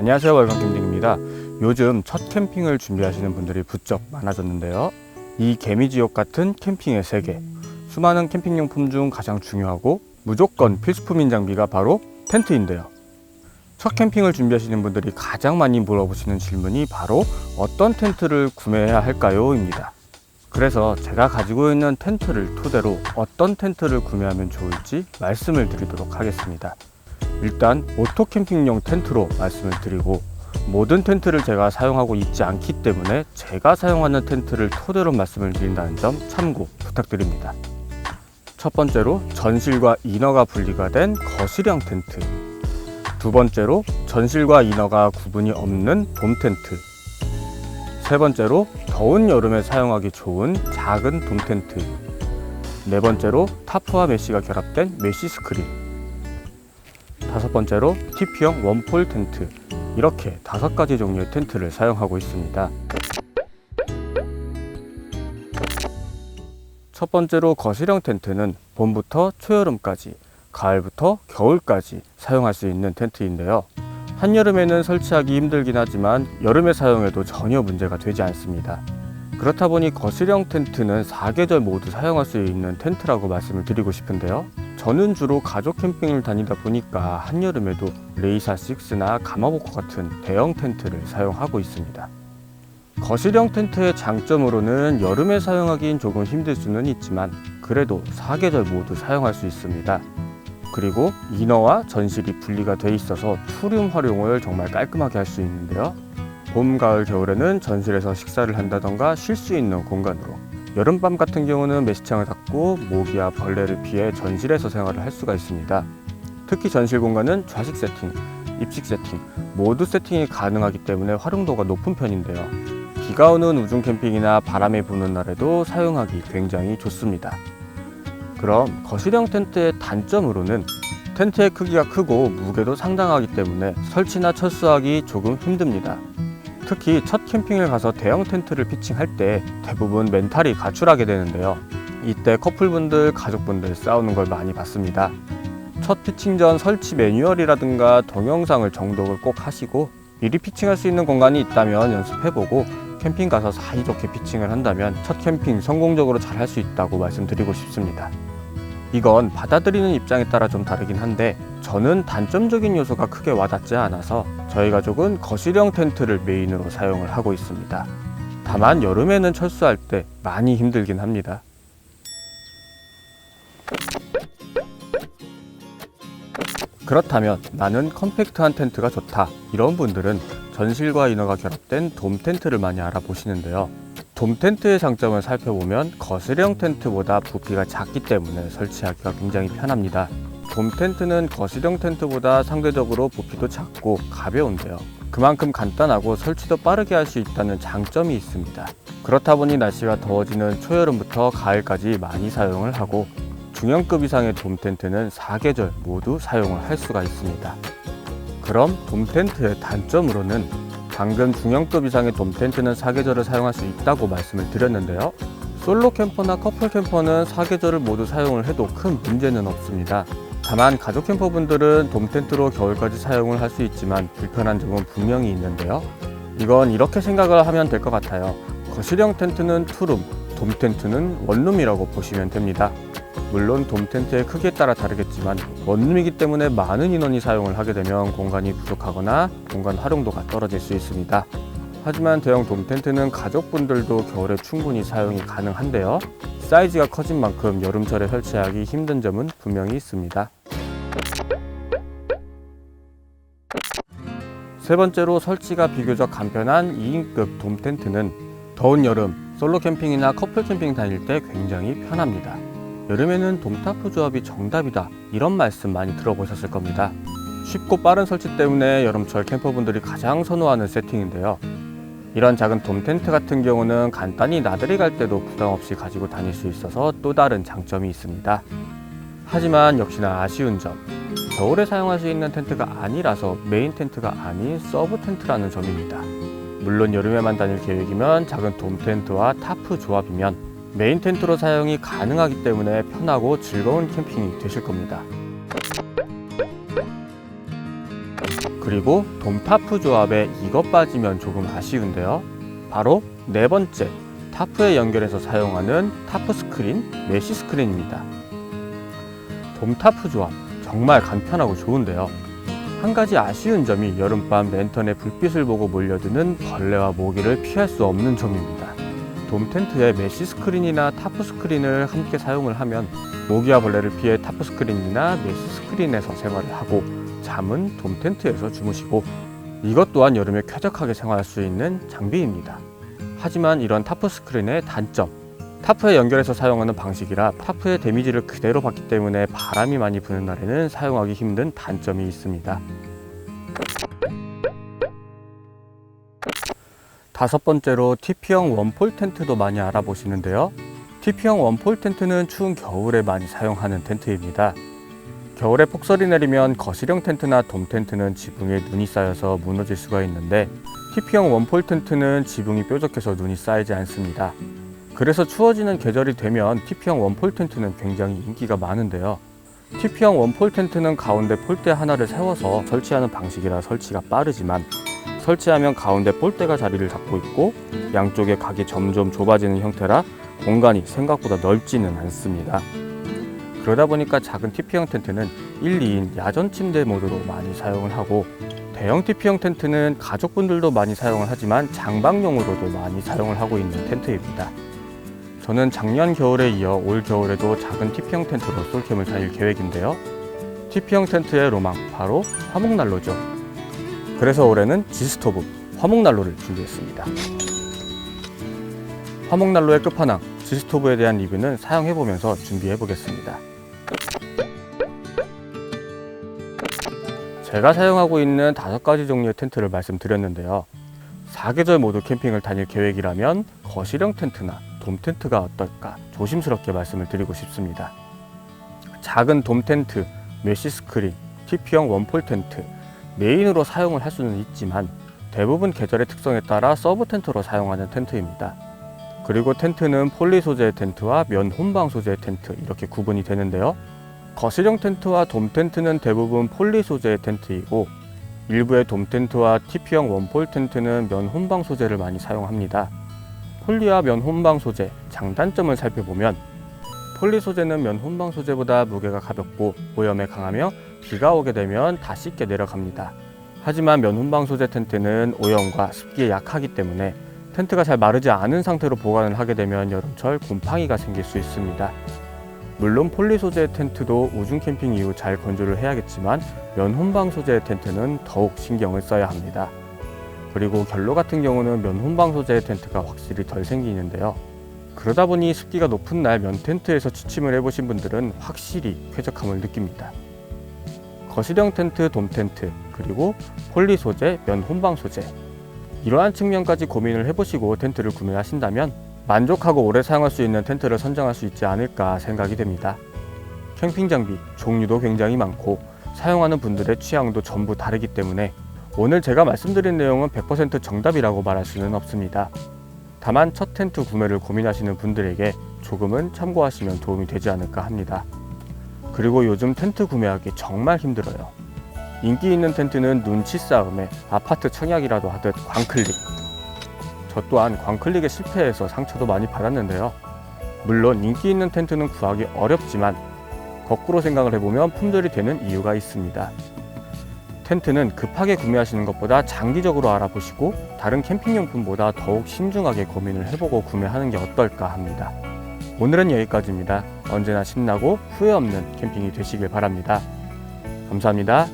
안녕하세요, 월간 캠핑입니다. 요즘 첫 캠핑을 준비하시는 분들이 부쩍 많아졌는데요. 이 개미지옥 같은 캠핑의 세계, 수많은 캠핑용품 중 가장 중요하고 무조건 필수품인 장비가 바로 텐트인데요. 첫 캠핑을 준비하시는 분들이 가장 많이 물어보시는 질문이 바로 어떤 텐트를 구매해야 할까요? 입니다. 그래서 제가 가지고 있는 텐트를 토대로 어떤 텐트를 구매하면 좋을지 말씀을 드리도록 하겠습니다. 일단 오토 캠핑용 텐트로 말씀을 드리고, 모든 텐트를 제가 사용하고 있지 않기 때문에 제가 사용하는 텐트를 토대로 말씀을 드린다는 점 참고 부탁드립니다. 첫 번째로 전실과 이너가 분리가 된 거실형 텐트, 두 번째로 전실과 이너가 구분이 없는 돔 텐트, 세 번째로 더운 여름에 사용하기 좋은 작은 돔 텐트, 네 번째로 타프와 메쉬가 결합된 메쉬 스크린, 다섯 번째로 TP형 원폴 텐트, 이렇게 5가지 종류의 텐트를 사용하고 있습니다. 첫 번째로 거실형 텐트는 봄부터 초여름까지, 가을부터 겨울까지 사용할 수 있는 텐트인데요. 한여름에는 설치하기 힘들긴 하지만 여름에 사용해도 전혀 문제가 되지 않습니다. 그렇다 보니 거실형 텐트는 4계절 모두 사용할 수 있는 텐트라고 말씀을 드리고 싶은데요. 저는 주로 가족 캠핑을 다니다 보니까 한여름에도 레이사 6나 가마보코 같은 대형 텐트를 사용하고 있습니다. 거실형 텐트의 장점으로는 여름에 사용하기엔 조금 힘들 수는 있지만 그래도 4계절 모두 사용할 수 있습니다. 그리고 이너와 전실이 분리가 돼 있어서 투룸 활용을 정말 깔끔하게 할 수 있는데요. 봄, 가을, 겨울에는 전실에서 식사를 한다던가 쉴 수 있는 공간으로, 여름밤 같은 경우는 메시창을 닫고 모기와 벌레를 피해 전실에서 생활을 할 수가 있습니다. 특히 전실 공간은 좌식 세팅, 입식 세팅 모두 세팅이 가능하기 때문에 활용도가 높은 편인데요. 비가 오는 우중 캠핑이나 바람이 부는 날에도 사용하기 굉장히 좋습니다. 그럼 거실형 텐트의 단점으로는 텐트의 크기가 크고 무게도 상당하기 때문에 설치나 철수하기 조금 힘듭니다. 특히 첫 캠핑을 가서 대형 텐트를 피칭할 때 대부분 멘탈이 가출하게 되는데요. 이때 커플분들, 가족분들 싸우는 걸 많이 봤습니다. 첫 피칭 전 설치 매뉴얼이라든가 동영상을 정독을 꼭 하시고, 미리 피칭할 수 있는 공간이 있다면 연습해보고 캠핑 가서 사이좋게 피칭을 한다면 첫 캠핑 성공적으로 잘 할 수 있다고 말씀드리고 싶습니다. 이건 받아들이는 입장에 따라 좀 다르긴 한데 저는 단점적인 요소가 크게 와닿지 않아서 저희 가족은 거실형 텐트를 메인으로 사용을 하고 있습니다. 다만 여름에는 철수할 때 많이 힘들긴 합니다. 그렇다면 나는 컴팩트한 텐트가 좋다, 이런 분들은 전실과 이너가 결합된 돔 텐트를 많이 알아보시는데요. 돔 텐트의 장점을 살펴보면 거실형 텐트보다 부피가 작기 때문에 설치하기가 굉장히 편합니다. 돔 텐트는 거실형 텐트보다 상대적으로 부피도 작고 가벼운데요. 그만큼 간단하고 설치도 빠르게 할 수 있다는 장점이 있습니다. 그렇다 보니 날씨가 더워지는 초여름부터 가을까지 많이 사용을 하고, 중형급 이상의 돔 텐트는 4계절 모두 사용을 할 수가 있습니다. 그럼 돔 텐트의 단점으로는 방금 중형급 이상의 돔 텐트는 4계절을 사용할 수 있다고 말씀을 드렸는데요. 솔로 캠퍼나 커플 캠퍼는 4계절을 모두 사용을 해도 큰 문제는 없습니다. 다만 가족 캠퍼분들은 돔 텐트로 겨울까지 사용을 할 수 있지만 불편한 점은 분명히 있는데요. 이건 이렇게 생각을 하면 될 것 같아요. 거실형 텐트는 투룸, 돔 텐트는 원룸이라고 보시면 됩니다. 물론 돔 텐트의 크기에 따라 다르겠지만 원룸이기 때문에 많은 인원이 사용을 하게 되면 공간이 부족하거나 공간 활용도가 떨어질 수 있습니다. 하지만 대형 돔 텐트는 가족분들도 겨울에 충분히 사용이 가능한데요. 사이즈가 커진 만큼 여름철에 설치하기 힘든 점은 분명히 있습니다. 세 번째로 설치가 비교적 간편한 2인급 돔 텐트는 더운 여름 솔로 캠핑이나 커플 캠핑 다닐 때 굉장히 편합니다. 여름에는 돔타프 조합이 정답이다, 이런 말씀 많이 들어보셨을 겁니다. 쉽고 빠른 설치 때문에 여름철 캠퍼분들이 가장 선호하는 세팅인데요. 이런 작은 돔 텐트 같은 경우는 간단히 나들이 갈 때도 부담 없이 가지고 다닐 수 있어서 또 다른 장점이 있습니다. 하지만 역시나 아쉬운 점, 겨울에 사용할 수 있는 텐트가 아니라서 메인 텐트가 아닌 서브 텐트라는 점입니다. 물론 여름에만 다닐 계획이면 작은 돔 텐트와 타프 조합이면 메인 텐트로 사용이 가능하기 때문에 편하고 즐거운 캠핑이 되실 겁니다. 그리고 돔타프 조합에 이것 빠지면 조금 아쉬운데요. 바로 네 번째, 타프에 연결해서 사용하는 타프 스크린, 메쉬 스크린입니다. 돔타프 조합 정말 간편하고 좋은데요. 한 가지 아쉬운 점이 여름밤 랜턴에 불빛을 보고 몰려드는 벌레와 모기를 피할 수 없는 점입니다. 돔 텐트에 메쉬 스크린이나 타프 스크린을 함께 사용을 하면 모기와 벌레를 피해 타프 스크린이나 메쉬 스크린에서 생활을 하고 잠은 돔 텐트에서 주무시고 이것 또한 여름에 쾌적하게 생활할 수 있는 장비입니다. 하지만 이런 타프 스크린의 단점, 타프에 연결해서 사용하는 방식이라 타프의 데미지를 그대로 받기 때문에 바람이 많이 부는 날에는 사용하기 힘든 단점이 있습니다. 다섯 번째로 TP형 원폴 텐트도 많이 알아보시는데요. TP형 원폴 텐트는 추운 겨울에 많이 사용하는 텐트입니다. 겨울에 폭설이 내리면 거실형 텐트나 돔 텐트는 지붕에 눈이 쌓여서 무너질 수가 있는데 TP형 원폴 텐트는 지붕이 뾰족해서 눈이 쌓이지 않습니다. 그래서 추워지는 계절이 되면 TP형 원폴 텐트는 굉장히 인기가 많은데요. TP형 원폴 텐트는 가운데 폴대 하나를 세워서 설치하는 방식이라 설치가 빠르지만 설치하면 가운데 폴대가 자리를 잡고 있고 양쪽의 각이 점점 좁아지는 형태라 공간이 생각보다 넓지는 않습니다. 그러다 보니까 작은 TP형 텐트는 1, 2인 야전 침대 모드로 많이 사용을 하고 대형 TP형 텐트는 가족분들도 많이 사용을 하지만 장박용으로도 많이 사용을 하고 있는 텐트입니다. 저는 작년 겨울에 이어 올 겨울에도 작은 TP형 텐트로 솔캠을 다닐 계획인데요. TP형 텐트의 로망, 바로 화목난로죠. 그래서 올해는 지스토브, 화목난로를 준비했습니다. 화목난로의 끝판왕, 지스토브에 대한 리뷰는 사용해보면서 준비해보겠습니다. 제가 사용하고 있는 5가지 종류의 텐트를 말씀드렸는데요. 4계절 모두 캠핑을 다닐 계획이라면 거실형 텐트나 돔 텐트가 어떨까 조심스럽게 말씀을 드리고 싶습니다. 작은 돔 텐트, 메쉬 스크린, TP형 원폴 텐트, 메인으로 사용을 할 수는 있지만 대부분 계절의 특성에 따라 서브 텐트로 사용하는 텐트입니다. 그리고 텐트는 폴리 소재의 텐트와 면 혼방 소재의 텐트 이렇게 구분이 되는데요. 거실형 텐트와 돔 텐트는 대부분 폴리 소재의 텐트이고 일부의 돔 텐트와 TP형 원폴 텐트는 면 혼방 소재를 많이 사용합니다. 폴리와 면 혼방 소재 장단점을 살펴보면 폴리 소재는 면 혼방 소재보다 무게가 가볍고 오염에 강하며 비가 오게 되면 다 씻게 내려갑니다. 하지만 면 혼방 소재 텐트는 오염과 습기에 약하기 때문에 텐트가 잘 마르지 않은 상태로 보관을 하게 되면 여름철 곰팡이가 생길 수 있습니다. 물론 폴리 소재의 텐트도 우중 캠핑 이후 잘 건조를 해야겠지만 면 혼방 소재의 텐트는 더욱 신경을 써야 합니다. 그리고 결로 같은 경우는 면 혼방 소재의 텐트가 확실히 덜 생기는데요. 그러다 보니 습기가 높은 날 면 텐트에서 취침을 해보신 분들은 확실히 쾌적함을 느낍니다. 거실형 텐트, 돔 텐트, 그리고 폴리 소재, 면 혼방 소재 이러한 측면까지 고민을 해보시고 텐트를 구매하신다면 만족하고 오래 사용할 수 있는 텐트를 선정할 수 있지 않을까 생각이 됩니다. 캠핑 장비 종류도 굉장히 많고 사용하는 분들의 취향도 전부 다르기 때문에 오늘 제가 말씀드린 내용은 100% 정답이라고 말할 수는 없습니다. 다만 첫 텐트 구매를 고민하시는 분들에게 조금은 참고하시면 도움이 되지 않을까 합니다. 그리고 요즘 텐트 구매하기 정말 힘들어요. 인기 있는 텐트는 눈치 싸움에 아파트 청약이라도 하듯 광클릭. 저 또한 광클릭에 실패해서 상처도 많이 받았는데요. 물론 인기 있는 텐트는 구하기 어렵지만 거꾸로 생각을 해보면 품절이 되는 이유가 있습니다. 텐트는 급하게 구매하시는 것보다 장기적으로 알아보시고 다른 캠핑용품보다 더욱 신중하게 고민을 해보고 구매하는 게 어떨까 합니다. 오늘은 여기까지입니다. 언제나 신나고 후회 없는 캠핑이 되시길 바랍니다. 감사합니다.